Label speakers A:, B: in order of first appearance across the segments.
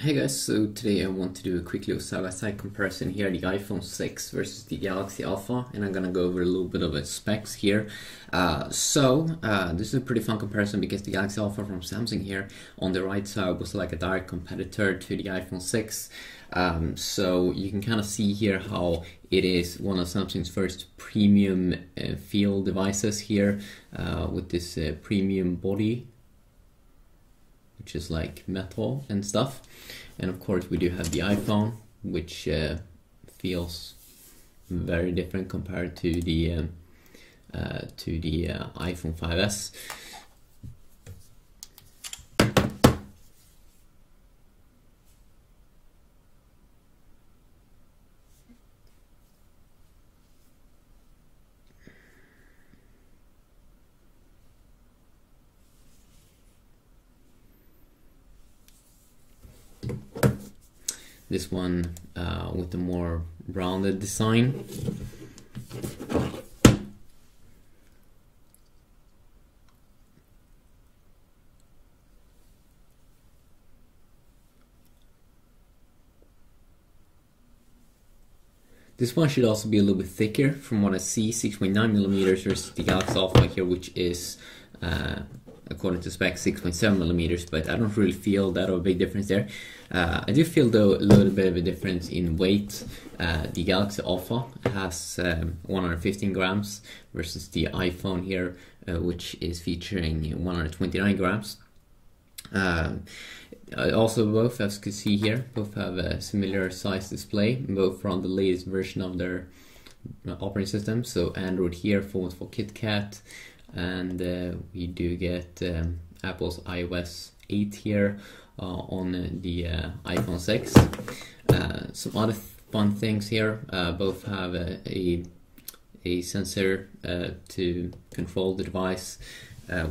A: Hey guys, so today I want to do a quick little side-by-side comparison here, the iPhone 6 versus the Galaxy Alpha, and I'm gonna go over a little bit of the specs here. This is a pretty fun comparison because the Galaxy Alpha from Samsung here on the right side was like a direct competitor to the iPhone 6. So you can kind of see here how it is one of Samsung's first premium feel devices here with this premium body, which is like metal and stuff. And of course we do have the iPhone, which feels very different compared to the iPhone 5S. This one with a more rounded design. This one should also be a little bit thicker from what I see, 6.9mm versus the Galaxy Alpha here, which is according to spec 6.7mm, but I don't really feel that of a big difference there. I do feel though a little bit of a difference in weight. The Galaxy Alpha has 115 grams versus the iPhone here, which is featuring 129 grams. Also both, as you can see here, both have a similar size display, both from the latest version of their operating system. So Android here, for KitKat, and we do get Apple's iOS 8 here on the iPhone 6. Some other fun things here, both have a sensor to control the device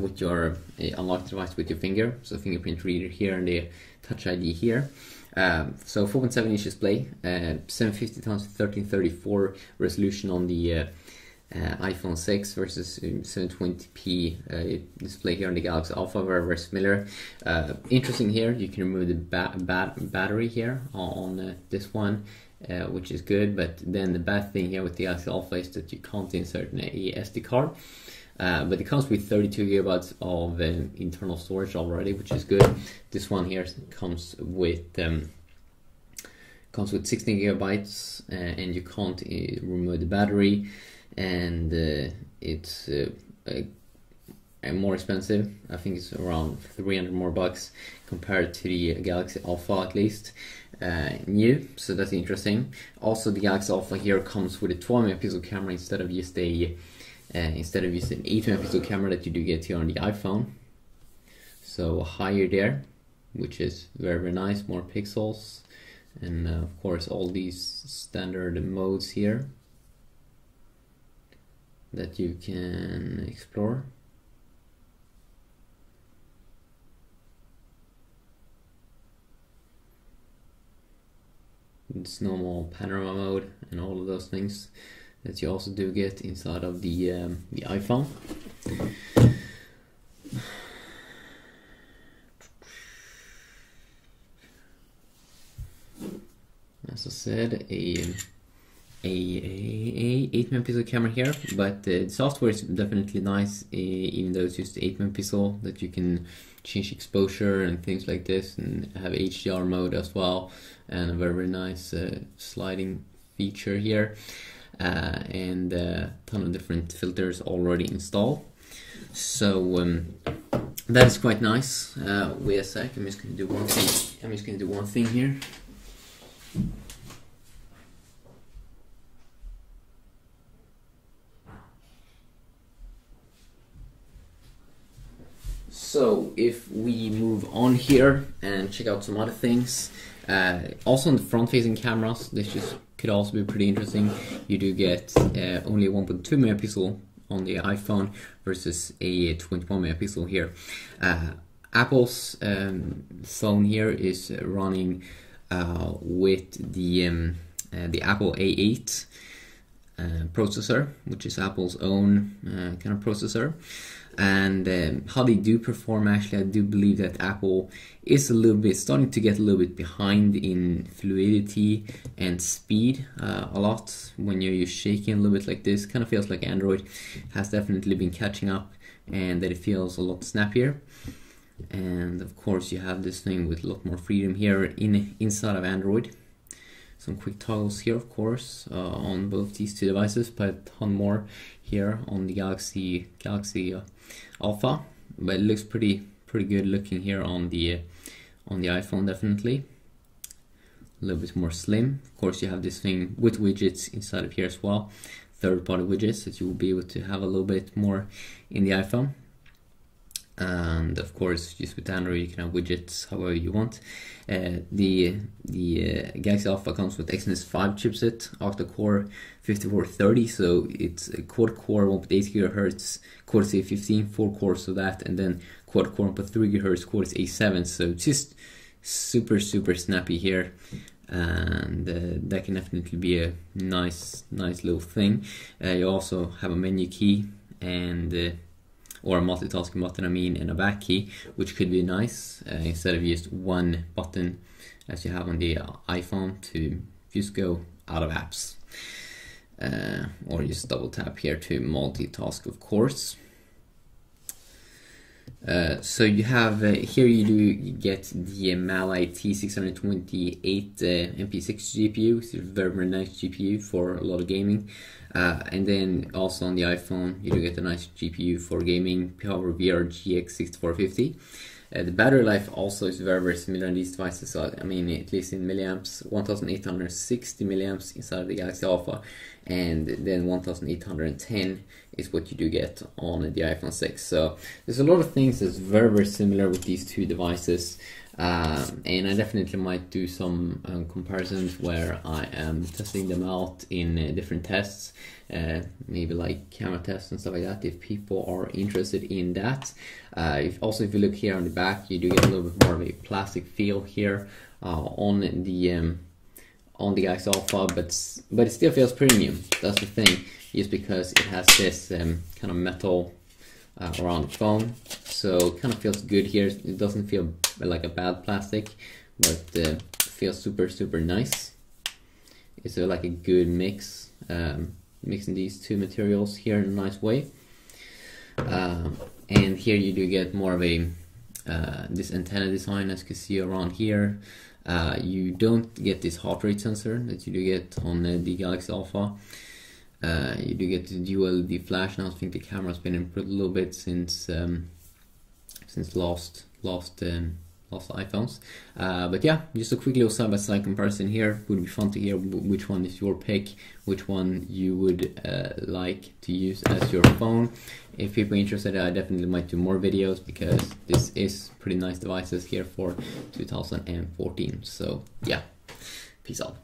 A: with your unlock the device with your finger, so fingerprint reader here and the Touch ID here. So 4.7-inch display, 750 x 1334 resolution on the iPhone 6 versus 720p display here on the Galaxy Alpha, very similar. Interesting here, you can remove the battery here on this one, which is good, but then the bad thing here with the Galaxy Alpha is that you can't insert an SD card. But it comes with 32 gigabytes of internal storage already, which is good. This one here comes with 16 gigabytes, and you can't remove the battery, and it's more expensive. I think it's around 300 more bucks compared to the Galaxy Alpha, at least new. So that's interesting. Also, the Galaxy Alpha here comes with a 12-megapixel camera instead of just a instead of using an 8-megapixel camera that you do get here on the iPhone. So higher there, which is very nice, more pixels, and of course all these standard modes here that you can explore. It's normal panorama mode and all of those things that you also do get inside of the iPhone. As I said, a 8-megapixel camera here, but the software is definitely nice, even though it's just 8-megapixel, that you can change exposure and things like this, and have HDR mode as well, and a very nice sliding feature here. And a ton of different filters already installed, so that is quite nice. Wait a sec, I'm just going to do one thing. Here. So if we move on here and check out some other things, also on the front-facing cameras, this just could also be pretty interesting. You do get only 1.2 megapixel on the iPhone versus a 21 megapixel here. Apple's phone here is running with the Apple A8 processor, which is Apple's own kind of processor. And how they do perform, actually, I do believe that Apple is a little bit starting to get a little bit behind in fluidity and speed a lot. When you're shaking a little bit like this, kind of feels like Android has definitely been catching up, and that it feels a lot snappier. And of course you have this thing with a lot more freedom here inside of Android. Some quick toggles here, of course, on both these two devices, but a ton more here on the Galaxy Alpha. But it looks pretty good looking here on the iPhone, definitely. A little bit more slim. Of course, you have this thing with widgets inside of here as well, third-party widgets that you will be able to have a little bit more in the iPhone. And of course, just with Android, you can have widgets however you want. The Galaxy Alpha comes with Exynos 5 chipset, octa-core 5430, so it's a quad-core 1.8 GHz, Cortex A15, 4 cores of that, and then quad-core 1.3 GHz, Cortex A7. So just super snappy here, and that can definitely be a nice little thing. You also have a menu key and or a multitasking button, and a back key, which could be nice instead of just one button as you have on the iPhone to just go out of apps, or just double tap here to multitask, of course. So you have here you get the Mali T628 MP6 GPU. It's a very nice GPU for a lot of gaming. And then also on the iPhone you do get a nice GPU for gaming, Power VR GX 6450. The battery life also is very similar in these devices. So, I mean, at least in milliamps, 1860 milliamps inside of the Galaxy Alpha, and then 1810 is what you do get on the iPhone 6. So there's a lot of things that's very similar with these two devices, and I definitely might do some comparisons where I am testing them out in different tests, maybe like camera tests and stuff like that, if people are interested in that. If you look here on the back, you do get a little bit more of a plastic feel here on the Galaxy Alpha, but it still feels premium. That's the thing, just because it has this kind of metal around the phone, so it kind of feels good here. It doesn't feel like a bad plastic, but it feels super nice. It's like a good mix, mixing these two materials here in a nice way. And here you do get more of a this antenna design, as you can see around here. You don't get this heart rate sensor that you do get on the Galaxy Alpha. You do get the dual LED flash. Now I think the camera's been improved a little bit since last iPhones. But yeah, just a quick little side-by-side comparison here. Would be fun to hear which one is your pick, which one you would like to use as your phone. If people are interested, I definitely might do more videos, because this is pretty nice devices here for 2014. So yeah, peace out.